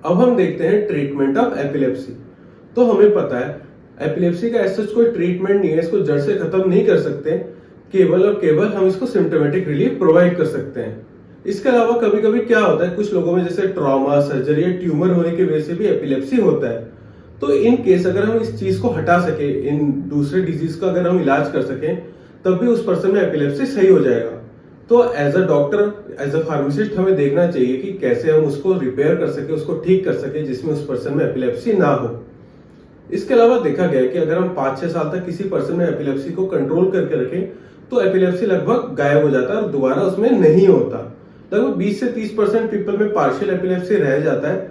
अब हम देखते हैं ट्रीटमेंट ऑफ एपिलेप्सी। तो हमें पता है एपिलेप्सी का ऐसा कोई ट्रीटमेंट नहीं है, इसको जड़ से खत्म नहीं कर सकते, केवल और केवल हम इसको सिम्टोमेटिक रिलीफ प्रोवाइड कर सकते हैं। इसके अलावा कभी कभी क्या होता है, कुछ लोगों में जैसे ट्रॉमा, सर्जरी या ट्यूमर होने की वजह से भी एपिलेप्सी होता है। तो इन केस अगर हम इस चीज को हटा सके, इन दूसरे डिजीज का अगर हम इलाज कर सकें, तब भी उस पर्सन में एपिलेप्सी सही हो जाएगा। तो as a doctor, as a pharmacist हमें देखना चाहिए कि कैसे हम उसको रिपेयर कर सके, उसको ठीक कर सके, जिसमें उस पर्सन में एपिलेप्सी ना हो। इसके अलावा देखा गया है कि अगर हम 5-6 साल तक किसी पर्सन में एपिलेप्सी को कंट्रोल करके रखें, तो एपिलेप्सी लगभग गायब हो जाता है और दोबारा उसमें नहीं होता। लगभग 20 से 30% पीपल में पार्शियल एपिलेप्सी रह जाता है,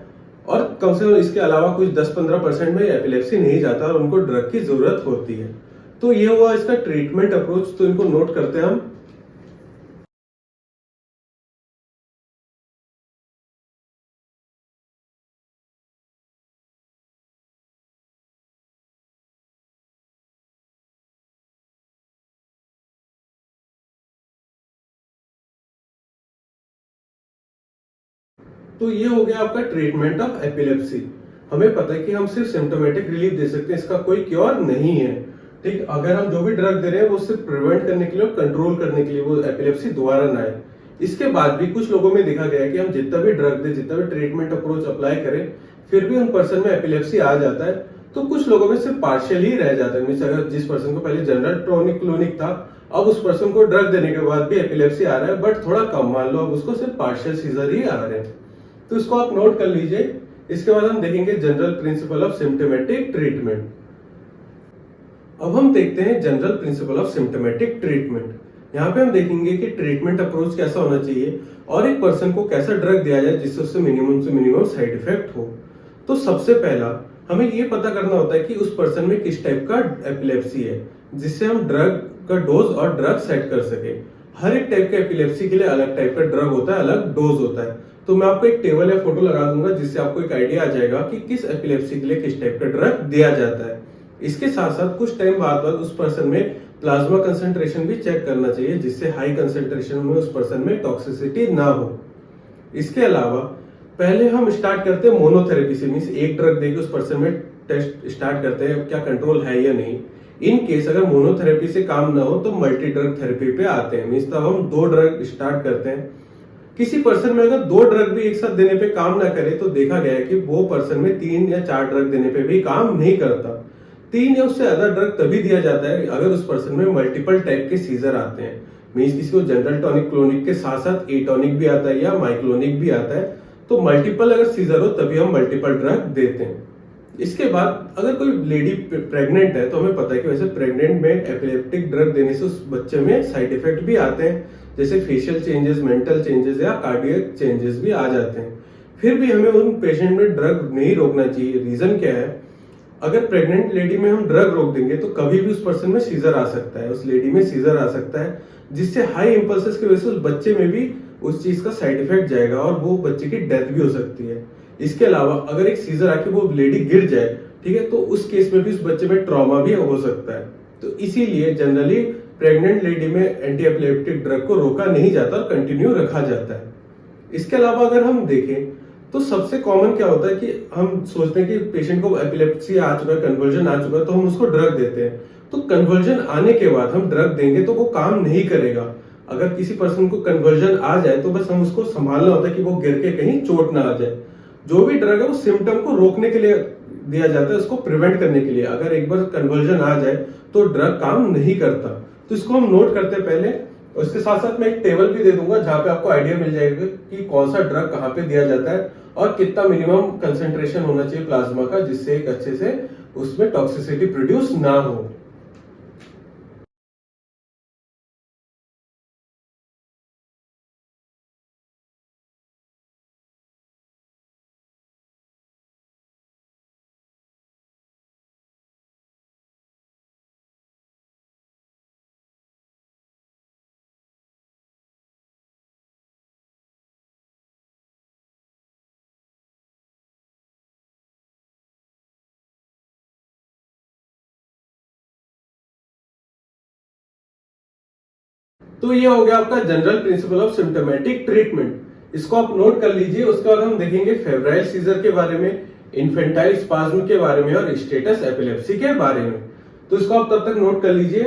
और कम से कम इसके अलावा कुछ 10-15% में एपिलेप्सी नहीं जाता और उनको ड्रग की जरूरत होती है। तो ये हुआ इसका ट्रीटमेंट अप्रोच, तो इनको नोट करते हैं हम। तो ये हो गया आपका ट्रीटमेंट ऑफ एपिलेप्सी। हमें पता है कि हम सिर्फ सिम्टोमेटिक रिलीफ दे सकते हैं, इसका कोई क्योर नहीं है। ठीक, अगर हम जो भी ड्रग दे रहे हैं वो सिर्फ प्रिवेंट करने के लिए और कंट्रोल करने के लिए, वो एपिलेप्सी दोबारा ना आए। इसके बाद भी कुछ लोगों में देखा गया है कि हम जितना भी ड्रग दे, जितना भी ट्रीटमेंट अप्रोच अप्लाई करें, फिर भी उन पर्सन में एपिलेप्सी आ जाता है। तो कुछ लोगों में सिर्फ पार्शियल ही रह जाता है। मीन्स अगर जिस पर्सन को पहले जनरल टॉनिक क्लोनिक था, अब उस पर्सन को ड्रग देने के बाद भी एपिलेप्सी आ रहा है, बट थोड़ा कम, मान लो अब उसको सिर्फ पार्शियल सीजर ही आ रहे हैं। तो इसको आप नोट कर लीजिए। इसके बाद हम देखेंगे general principle of symptomatic treatment. अब हम देखते हैं general principle of symptomatic treatment. यहाँ पे हम देखेंगे कि ट्रीटमेंट अप्रोच कैसा होना चाहिए और एक पर्सन को कैसा ड्रग दिया जाए जिससे उससे मिनिमम साइड इफेक्ट हो। तो सबसे पहला हमें ये पता करना होता है कि उस पर्सन में किस टाइप का एपिलेप्सी है, जिससे हम ड्रग का डोज और ड्रग सेट कर सके। हर एक टाइप के एपिलेप्सी के लिए अलग टाइप का ड्रग होता है, अलग डोज होता है। तो मैं आपको एक टेबल या फोटो लगा दूंगा, जिससे आपको एक आइडिया आ जाएगा कि किस एपिलेप्सी के लिए किस टाइप का ड्रग दिया जाता है। इसके साथ साथ कुछ टाइम बाद उस पर्सन में प्लाज्मा कंसंट्रेशन भी चेक करना चाहिए, जिससे हाई कंसंट्रेशन में उस पर्सन में टॉक्सिसिटी ना हो। इसके अलावा पहले हम स्टार्ट करते हैं मोनोथेरेपी से, मीन्स एक ड्रग देके उस पर्सन में टेस्ट स्टार्ट करते हैं क्या कंट्रोल है या नहीं। इन केस अगर मोनोथेरेपी से काम ना हो तो मल्टी ड्रग थेरेपी पे आते हैं। मीन्स तब हम 2 ड्रग स्टार्ट करते हैं। किसी पर्सन में अगर 2 ड्रग भी एक साथ देने पे काम ना करे, तो देखा गया है कि वो पर्सन में 3 या 4 ड्रग देने पे भी काम नहीं करता। 3 या उससे ज्यादा ड्रग तभी दिया जाता है अगर उस पर्सन में मल्टीपल टाइप के सीजर आते हैं। मीन्स किसी को जनरल टॉनिक क्लोनिक के साथ साथ एटॉनिक भी आता है या माइक्लोनिक भी आता है। तो मल्टीपल अगर सीजर हो तभी हम मल्टीपल ड्रग देते हैं। इसके बाद अगर कोई लेडी प्रेग्नेंट है, तो हमें पता है कि वैसे प्रेग्नेंट में एपिलेप्टिक ड्रग देने से उस बच्चे में साइड इफेक्ट भी आते हैं, जैसे फेशियल चेंजेस, मेंटल चेंजेस या कार्डियक चेंजेस भी आ जाते हैं। फिर भी हमें उन पेशेंट में ड्रग नहीं रोकना चाहिए। रीजन क्या है, अगर प्रेग्नेंट लेडी में हम ड्रग रोक देंगे तो कभी भी उस पर्सन में सीजर आ सकता है, उस लेडी में सीजर आ सकता है, जिससे हाई इंपल्सेस की वजह से उस बच्चे में भी उस चीज का साइड इफेक्ट जाएगा और वो बच्चे की डेथ भी हो सकती है। इसके अलावा अगर एक सीजर आके वो लेडी गिर जाए, ठीक है, तो उस केस में भी उस बच्चे में ट्रॉमा भी हो सकता है। तो इसीलिए जनरली प्रेग्नेंट लेडी में एंटी एपिलेप्टिक ड्रग को रोका नहीं जाता और कंटिन्यू रखा जाता है। इसके अलावा अगर हम देखें तो सबसे कॉमन क्या होता है कि हम सोचते हैं कि पेशेंट को एपिलेप्सी आ चुका है, कन्वर्जन आ चुका है, तो हम उसको ड्रग देते हैं। तो कन्वर्जन आने के बाद हम ड्रग देंगे तो वो काम नहीं करेगा। अगर किसी पर्सन को कन्वर्जन आ जाए तो बस हम उसको संभालना होता है कि वो गिर के कहीं चोट ना आ जाए। जो भी ड्रग है वो सिम्टम को रोकने के लिए दिया जाता है, उसको प्रिवेंट करने के लिए। अगर एक बार कन्वर्जन आ जाए तो ड्रग काम नहीं करता। तो इसको हम नोट करते हैं पहले। और इसके साथ साथ मैं एक टेबल भी दे दूंगा जहां पे आपको आइडिया मिल जाएगा कि कौन सा ड्रग कहाँ पे दिया जाता है और कितना मिनिमम कंसेंट्रेशन होना चाहिए प्लाज्मा का, जिससे एक अच्छे से उसमें टॉक्सिसिटी प्रोड्यूस ना हो। तो ये हो गया आपका general principle of symptomatic treatment. इसको आप नोट कर लीजिए। उसके बाद हम देखेंगे फेब्राइल सीजर के बारे में, इन्फेंटाइल स्पाज्म के बारे में और स्टेटस एपिलेप्सी के बारे में। तो इसको आप तब तक नोट कर लीजिए।